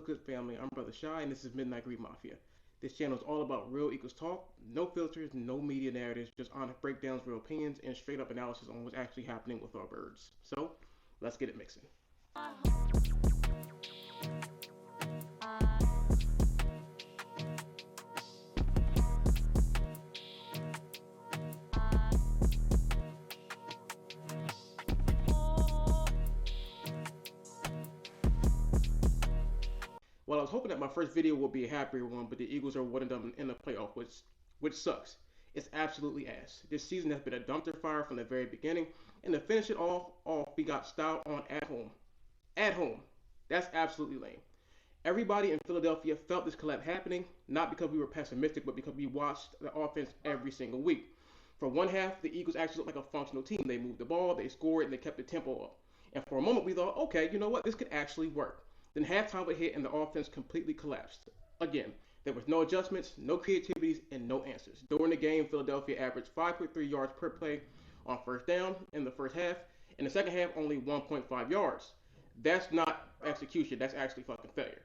good, family? I'm Brother Shy, and this is Midnight Greed Mafia. This channel is all about real equals talk, no filters, no media narratives, just honest breakdowns, real opinions, and straight up analysis on what's actually happening with our birds. So, let's get it mixing. Well, I was hoping that my first video would be a happier one, but the Eagles are one of them in the playoff, which sucks. It's absolutely ass. This season has been a dumpster fire from the very beginning, and to finish it all off, we got styled on at home. At home. That's absolutely lame. Everybody in Philadelphia felt this collapse happening, not because we were pessimistic, but because we watched the offense every single week. For one half, the Eagles actually looked like a functional team. They moved the ball, they scored, and they kept the tempo up. And for a moment, we thought, okay, you know what? This could actually work. Then halftime would hit, and the offense completely collapsed. Again, there was no adjustments, no creativities, and no answers. During the game, Philadelphia averaged 5.3 yards per play on first down in the first half. In the second half, only 1.5 yards. That's not execution. That's actually fucking failure.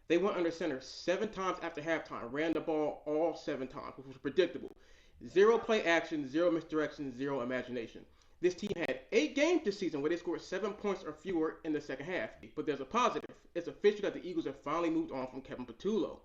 They went under center 7 times after halftime, ran the ball all 7 times, which was predictable. Zero play action, zero misdirection, zero imagination. This team had 8 games this season where they scored 7 points or fewer in the second half. But there's a positive. It's official that the Eagles have finally moved on from Kevin Patullo.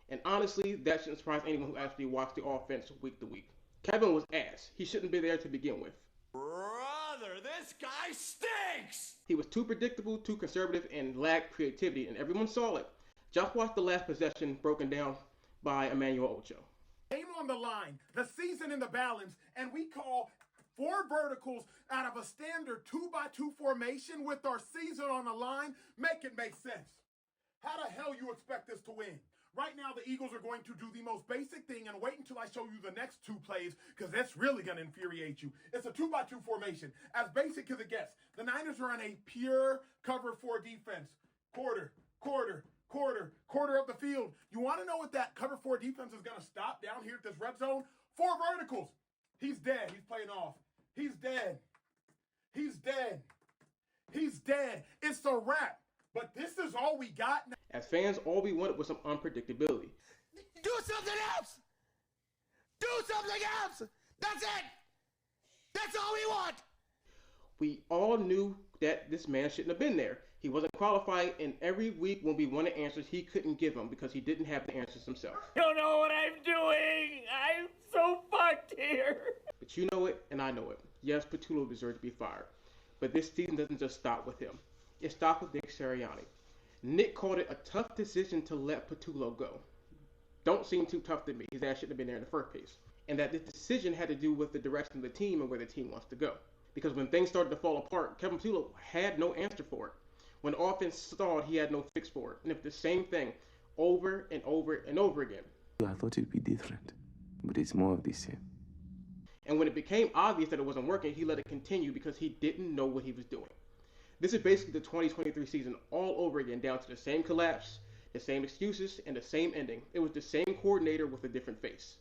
And honestly, that shouldn't surprise anyone who actually watched the offense week to week. Kevin was ass. He shouldn't be there to begin with. Brother, this guy stinks! He was too predictable, too conservative, and lacked creativity, and everyone saw it. Just watch the last possession broken down by Emmanuel Ocho. Game on the line, the season in the balance, and we call 4 verticals out of a standard 2x2 formation with our season on the line. Make it make sense. How the hell you expect us to win? Right now, the Eagles are going to do the most basic thing and wait until I show you the next 2 plays because that's really going to infuriate you. It's a 2x2 formation, as basic as it gets. The Niners are on a pure cover 4 defense. Quarter of the field. You want to know what that cover 4 defense is going to stop down here at this red zone? 4 verticals. He's dead. He's playing off. He's dead. He's dead. He's dead. It's a wrap. But this is all we got now. As fans, all we wanted was some unpredictability. Do something else! Do something else! That's it! That's all we want! We all knew that this man shouldn't have been there. He wasn't qualified, and every week when we wanted answers, he couldn't give them because he didn't have the answers himself. You don't know what I'm doing! I'm so fucked here! But you know it, and I know it. Yes, Patullo deserves to be fired. But this season doesn't just stop with him. It stopped with Nick Sirianni. Nick called it a tough decision to let Patullo go. Don't seem too tough to me. His ass shouldn't have been there in the first place. And that this decision had to do with the direction of the team and where the team wants to go. Because when things started to fall apart, Kevin Patullo had no answer for it. When the offense stalled, he had no fix for it. And it was the same thing over and over and over again. I thought it'd be different, but it's more of the same. And when it became obvious that it wasn't working, he let it continue because he didn't know what he was doing. This is basically the 2023 season all over again, down to the same collapse, the same excuses, and the same ending. It was the same coordinator with a different face.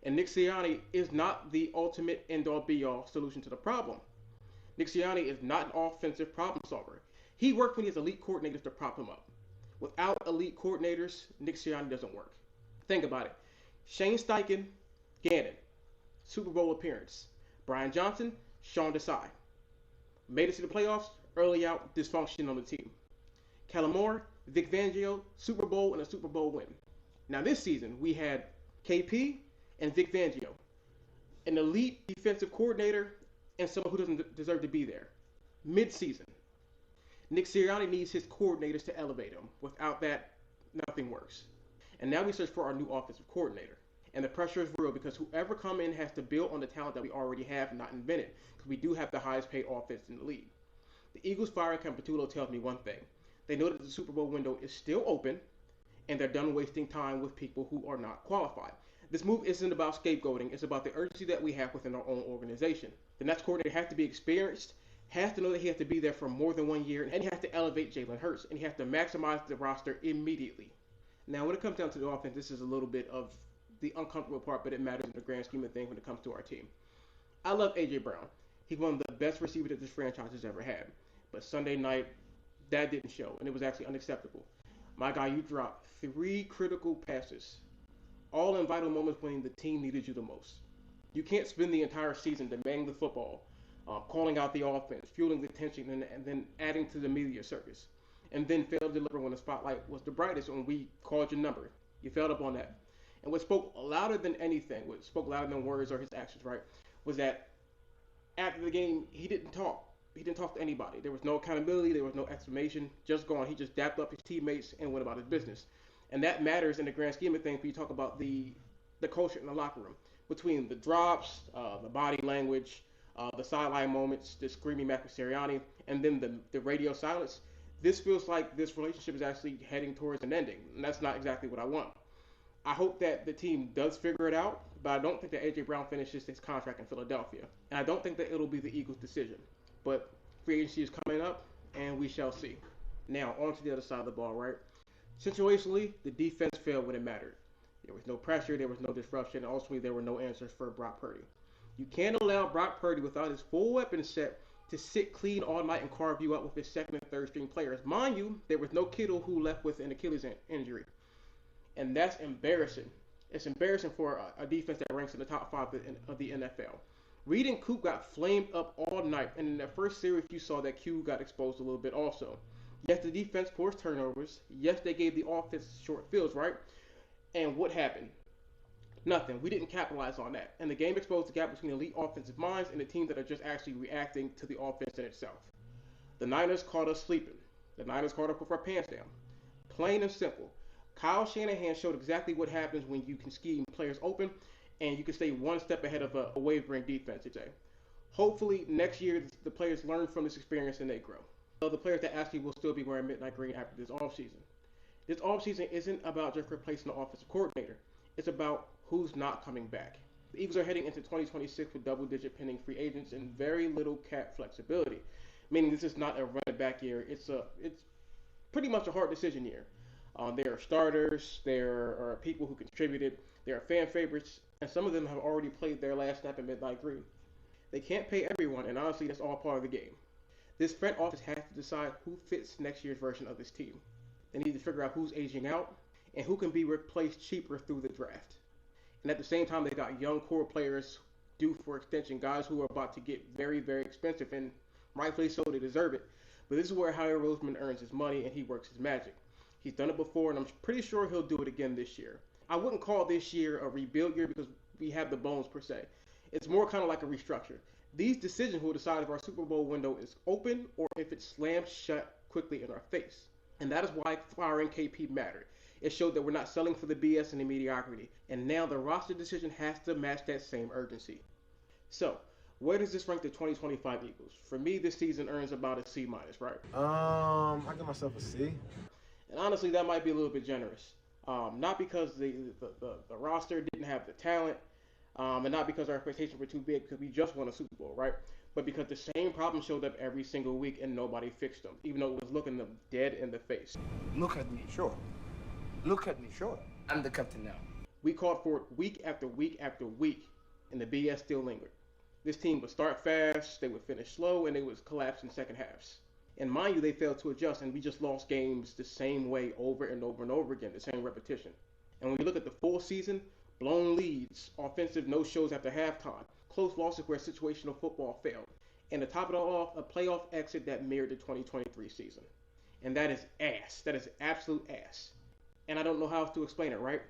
And Nick Sirianni is not the ultimate end-all be-all solution to the problem. Nick Sirianni is not an offensive problem solver. He worked with his elite coordinators to prop him up. Without elite coordinators, Nick Sirianni doesn't work. Think about it. Shane Steichen, Gannon, Super Bowl appearance. Brian Johnson, Sean Desai. Made it to the playoffs, early out, dysfunction on the team. Kellen Moore, Vic Fangio, Super Bowl and a Super Bowl win. Now this season, we had KP and Vic Fangio, an elite defensive coordinator and someone who doesn't deserve to be there. Mid-season, Nick Sirianni needs his coordinators to elevate him. Without that, nothing works. And now we search for our new offensive coordinator. And the pressure is real because whoever come in has to build on the talent that we already have, not invent it, because we do have the highest paid offense in the league. The Eagles firing Kevin Patullo tells me one thing. They know that the Super Bowl window is still open, and they're done wasting time with people who are not qualified. This move isn't about scapegoating. It's about the urgency that we have within our own organization. The next coordinator has to be experienced, has to know that he has to be there for more than 1 year, and he has to elevate Jalen Hurts, and he has to maximize the roster immediately. Now, when it comes down to the offense, this is a little bit of the uncomfortable part, but it matters in the grand scheme of things when it comes to our team. I love A.J. Brown. He's one of the best receivers that this franchise has ever had. But Sunday night, that didn't show, and it was actually unacceptable. My guy, you dropped 3 critical passes, all in vital moments when the team needed you the most. You can't spend the entire season demanding the football, calling out the offense, fueling the tension, and then adding to the media circus, and then fail to deliver when the spotlight was the brightest when we called your number. You failed up on that. And what spoke louder than anything, what spoke louder than words or his actions, right, was that after the game, he didn't talk. He didn't talk to anybody. There was no accountability. There was no explanation. Just gone. He just dapped up his teammates and went about his business. And that matters in the grand scheme of things when you talk about the culture in the locker room. Between the drops, the body language, the sideline moments, the screaming Matt Sirianni, and then the radio silence, this feels like this relationship is actually heading towards an ending. And that's not exactly what I want. I hope that the team does figure it out, but I don't think that A.J. Brown finishes his contract in Philadelphia. And I don't think that it'll be the Eagles' decision. But free agency is coming up, and we shall see. Now, on to the other side of the ball, right? Situationally, the defense failed when it mattered. There was no pressure, there was no disruption, and ultimately there were no answers for Brock Purdy. You can't allow Brock Purdy without his full weapon set to sit clean all night and carve you up with his second and third string players. Mind you, there was no Kittle who left with an Achilles injury. And that's embarrassing. It's embarrassing for a defense that ranks in the top 5 of the NFL. Reed and Coop got flamed up all night, and in that first series you saw that Q got exposed a little bit also. Yes, the defense forced turnovers. Yes, they gave the offense short fields, right? And what happened? Nothing. We didn't capitalize on that. And the game exposed the gap between elite offensive minds and the teams that are just actually reacting to the offense in itself. The Niners caught us sleeping. The Niners caught us with our pants down. Plain and simple. Kyle Shanahan showed exactly what happens when you can scheme players open and you can stay one step ahead of a wavering defense today. Hopefully next year the players learn from this experience and they grow. The players that actually will still be wearing midnight green after this offseason. This offseason isn't about just replacing the offensive coordinator. It's about who's not coming back. The Eagles are heading into 2026 with double-digit pending free agents and very little cap flexibility, meaning this is not a running back year. It's pretty much a hard decision year. There are starters, there are people who contributed, there are fan favorites, and some of them have already played their last snap in midnight green. They can't pay everyone, and honestly, that's all part of the game. This front office has to decide who fits next year's version of this team. They need to figure out who's aging out and who can be replaced cheaper through the draft. And at the same time, they got young core players due for extension, guys who are about to get very, very expensive, and rightfully so, they deserve it. But this is where Howie Roseman earns his money and he works his magic. He's done it before, and I'm pretty sure he'll do it again this year. I wouldn't call this year a rebuild year because we have the bones per se. It's more kind of like a restructure. These decisions will decide if our Super Bowl window is open or if it slams shut quickly in our face. And that is why firing KP mattered. It showed that we're not selling for the BS and the mediocrity. And now the roster decision has to match that same urgency. So, where does this rank the 2025 Eagles? For me, this season earns about a C-, right? I give myself a C. And honestly, that might be a little bit generous. Not because the roster didn't have the talent, and not because our expectations were too big, because we just won a Super Bowl, right? But because the same problem showed up every single week and nobody fixed them, even though it was looking them dead in the face. Look at me, sure. Look at me, sure. I'm the captain now. We called for it week after week after week, and the BS still lingered. This team would start fast, they would finish slow, and they would collapse in second halves. And mind you, they failed to adjust, and we just lost games the same way over and over and over again, the same repetition. And when you look at the full season, blown leads, offensive no-shows after halftime, close losses where situational football failed, and to top it all off, a playoff exit that mirrored the 2023 season. And that is ass. That is absolute ass. And I don't know how else to explain it, right?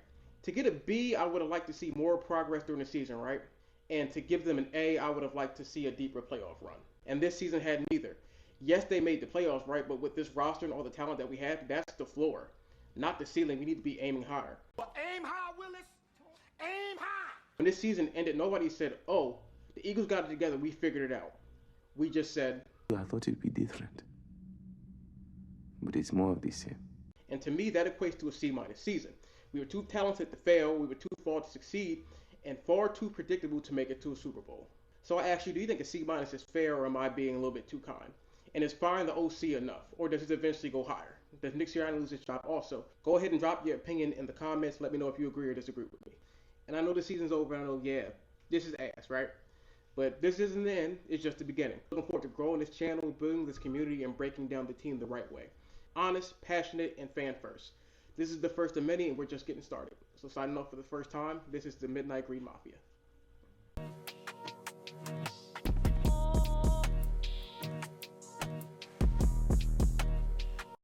To get a B, I would have liked to see more progress during the season, right? And to give them an A, I would have liked to see a deeper playoff run. And this season had neither. Yes, they made the playoffs, right? But with this roster and all the talent that we have, that's the floor, not the ceiling. We need to be aiming higher. Well, aim high, Willis. Aim high. When this season ended, nobody said, oh, the Eagles got it together, we figured it out. We just said, I thought it'd be different. But it's more of the same. And to me, that equates to a C- season. We were too talented to fail, we were too flawed to succeed, and far too predictable to make it to a Super Bowl. So I ask you, do you think a C- is fair, or am I being a little bit too kind? And is firing the OC enough, or does it eventually go higher? Does Nick Sirianni lose his job also? Go ahead and drop your opinion in the comments. Let me know if you agree or disagree with me. And I know the season's over, and I know, yeah, this is ass, right? But this isn't the end, it's just the beginning. Looking forward to growing this channel, building this community, and breaking down the team the right way. Honest, passionate, and fan first. This is the first of many, and we're just getting started. So signing off for the first time, this is the Midnight Green Mafia.